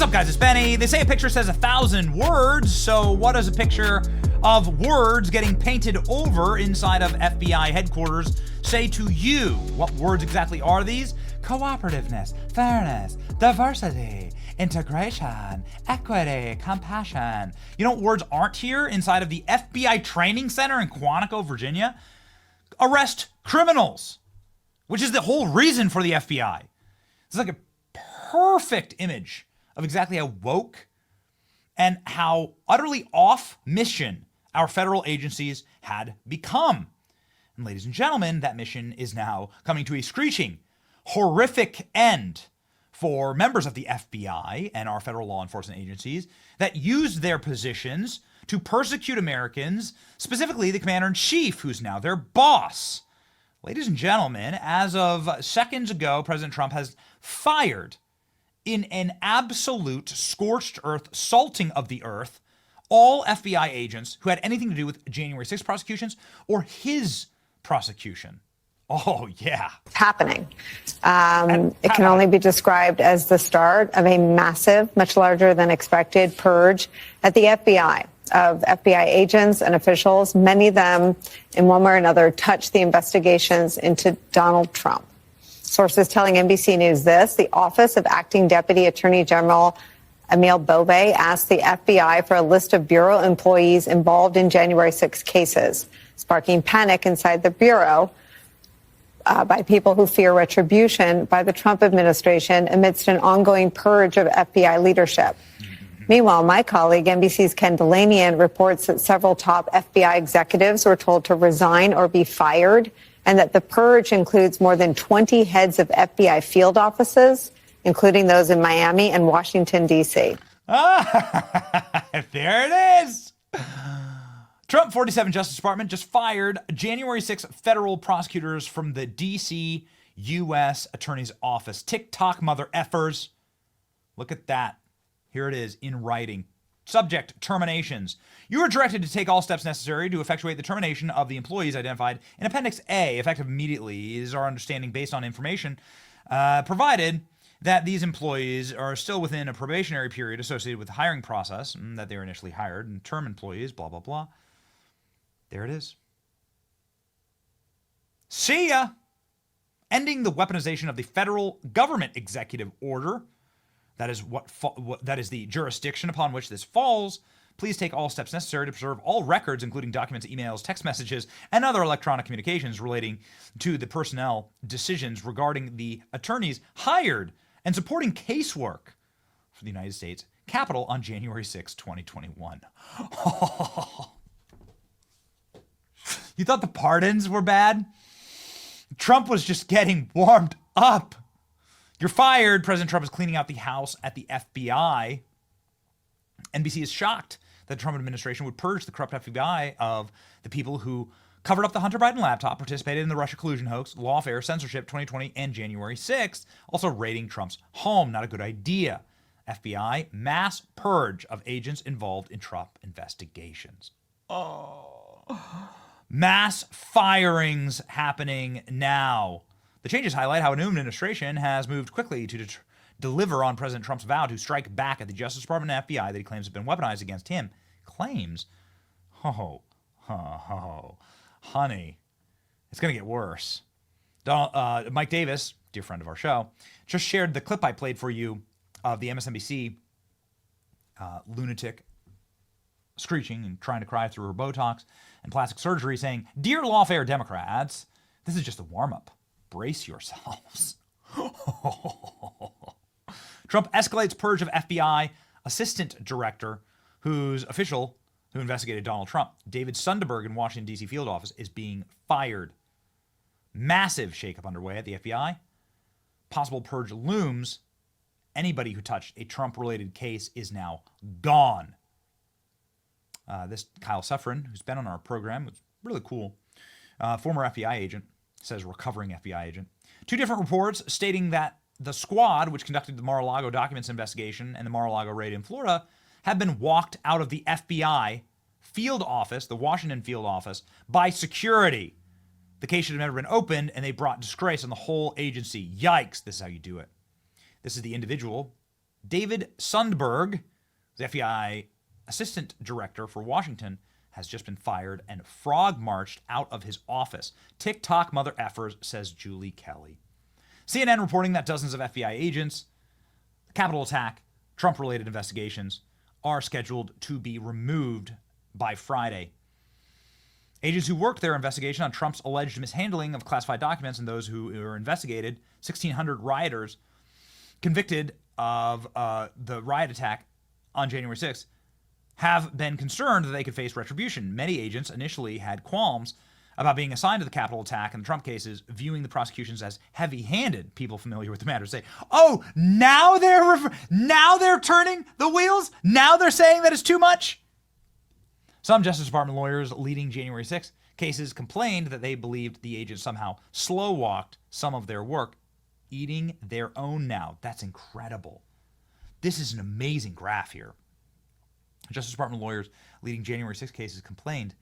What's up, guys? It's Benny. They say a picture says 1,000 words, so what does a picture of words getting painted over inside of FBI headquarters say to you? What words exactly are these? Cooperativeness, fairness, diversity, integration, equity, compassion. You know what words aren't here inside of the FBI Training Center in Quantico, Virginia? Arrest criminals, which is the whole reason for the FBI. It's like a perfect image of exactly how woke and how utterly off mission our federal agencies had become. And ladies and gentlemen, that mission is now coming to a screeching, horrific end for members of the FBI and our federal law enforcement agencies that used their positions to persecute Americans, specifically the commander-in-chief, who's now their boss. Ladies and gentlemen, as of seconds ago, President Trump has fired, in an absolute scorched earth, salting of the earth, all FBI agents who had anything to do with January 6th prosecutions or his prosecution. Oh, yeah. It's happening. It can only be described as the start of a massive, much larger than expected purge at the FBI of FBI agents and officials. Many of them, in one way or another, touch the investigations into Donald Trump. Sources telling NBC News this: the Office of Acting Deputy Attorney General Emil Bove asked the FBI for a list of Bureau employees involved in January 6 cases, sparking panic inside the Bureau by people who fear retribution by the Trump administration amidst an ongoing purge of FBI leadership. Meanwhile, my colleague, NBC's Ken Delanian, reports that several top FBI executives were told to resign or be fired, and that the purge includes more than 20 heads of FBI field offices, including those in Miami and Washington, D.C. There it is. Trump 47 Justice Department just fired January 6 federal prosecutors from the D.C. U.S. Attorney's Office. TikTok mother effers. Look at that. Here it is in writing. Subject: terminations. You are directed to take all steps necessary to effectuate the termination of the employees identified in Appendix A, effective immediately, is our understanding based on information provided that these employees are still within a probationary period associated with the hiring process, that they were initially hired, and term employees, blah, blah, blah. There it is. See ya! Ending the weaponization of the federal government executive order. That is that is the jurisdiction upon which this falls. Please take all steps necessary to preserve all records, including documents, emails, text messages, and other electronic communications relating to the personnel decisions regarding the attorneys hired and supporting casework for the United States Capitol on January 6, 2021. You thought the pardons were bad? Trump was just getting warmed up. You're fired. President Trump is cleaning out the house at the FBI. NBC is shocked that the Trump administration would purge the corrupt FBI of the people who covered up the Hunter Biden laptop, participated in the Russia collusion hoax, lawfare, censorship, 2020, and January 6th, also raiding Trump's home. Not a good idea. FBI, mass purge of agents involved in Trump investigations. Oh. Mass firings happening now. The changes highlight how a new administration has moved quickly to deliver on President Trump's vow to strike back at the Justice Department and FBI that he claims have been weaponized against him. Claims? Honey, it's going to get worse. Mike Davis, dear friend of our show, just shared the clip I played for you of the MSNBC lunatic screeching and trying to cry through her Botox and plastic surgery, saying, "Dear lawfare Democrats, this is just a warm-up. Brace yourselves." Trump escalates purge of FBI assistant director who investigated Donald Trump. David Sunderberg in Washington, D.C. field office is being fired. Massive shakeup underway at the FBI. Possible purge looms. Anybody who touched a Trump-related case is now gone. This Kyle Suffren, who's been on our program, was really cool. Former FBI agent, says recovering FBI agent. Two different reports stating that the squad, which conducted the Mar-a-Lago documents investigation and the Mar-a-Lago raid in Florida, have been walked out of the FBI field office, the Washington field office, by security. The case should have never been opened, and they brought disgrace on the whole agency. Yikes, this is how you do it. This is the individual David Sundberg, the FBI assistant director for Washington, has just been fired and frog-marched out of his office. TikTok mother effers, says Julie Kelly. CNN reporting that dozens of FBI agents, the Capitol attack, Trump-related investigations are scheduled to be removed by Friday. Agents who worked their investigation on Trump's alleged mishandling of classified documents and those who were investigated, 1,600 rioters convicted of the riot attack on January 6th, have been concerned that they could face retribution. Many agents initially had qualms about being assigned to the Capitol attack and the Trump cases, viewing the prosecutions as heavy-handed. People familiar with the matter say, "Oh, now they're turning the wheels? Now they're saying that it's too much?" Some Justice Department lawyers leading January 6th cases complained that they believed the agents somehow slow-walked some of their work, eating their own now. That's incredible. This is an amazing graph here. Justice Department lawyers leading January 6th cases complained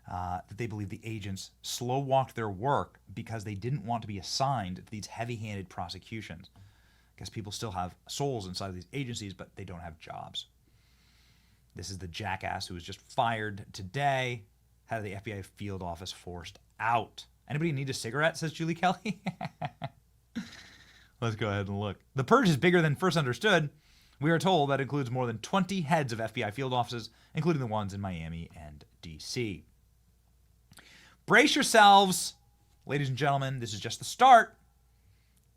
that they believe the agents slow-walked their work because they didn't want to be assigned to these heavy-handed prosecutions. I guess people still have souls inside of these agencies, but they don't have jobs. This is the jackass who was just fired today, had the FBI field office forced out. Anybody need a cigarette, says Julie Kelly? Let's go ahead and look. The purge is bigger than first understood. We are told that includes more than 20 heads of FBI field offices, including the ones in Miami and D.C. Brace yourselves, ladies and gentlemen. This is just the start.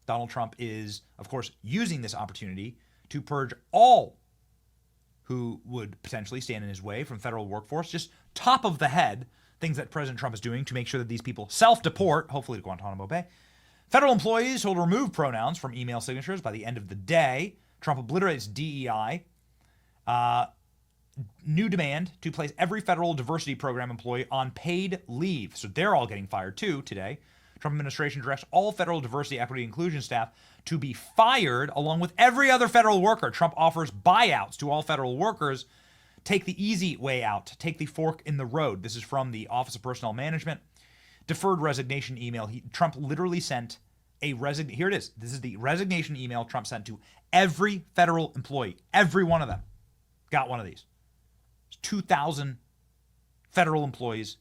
Donald Trump is, of course, using this opportunity to purge all who would potentially stand in his way from federal workforce. Just top of the head, things that President Trump is doing to make sure that these people self-deport, hopefully to Guantanamo Bay. Federal employees will remove pronouns from email signatures by the end of the day. Trump obliterates DEI. New demand to place every federal diversity program employee on paid leave. So they're all getting fired too today. Trump administration directs all federal diversity, equity, inclusion staff to be fired along with every other federal worker. Trump offers buyouts to all federal workers. Take the easy way out. Take the fork in the road. This is from the Office of Personnel Management. Deferred resignation email. Trump literally sent here it is. This is the resignation email Trump sent to every federal employee. Every one of them got one of these. 2,000 federal employees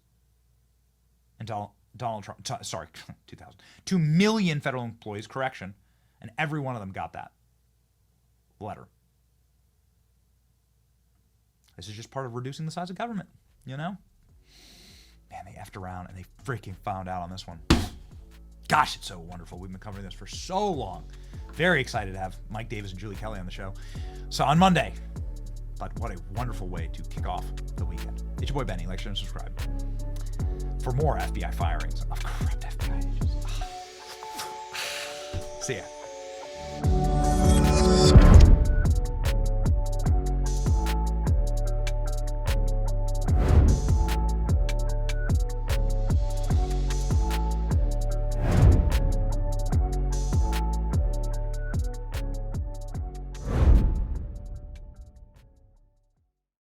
and Donald Trump, 2,000. 2 million federal employees, correction, and every one of them got that letter. This is just part of reducing the size of government, you know? Man, they effed around and they freaking found out on this one. Gosh, it's so wonderful. We've been covering this for so long. Very excited to have Mike Davis and Julie Kelly on the show. So on Monday, but what a wonderful way to kick off the weekend. It's your boy Benny. Like, share, and subscribe for more FBI firings of corrupt FBI agents. See ya.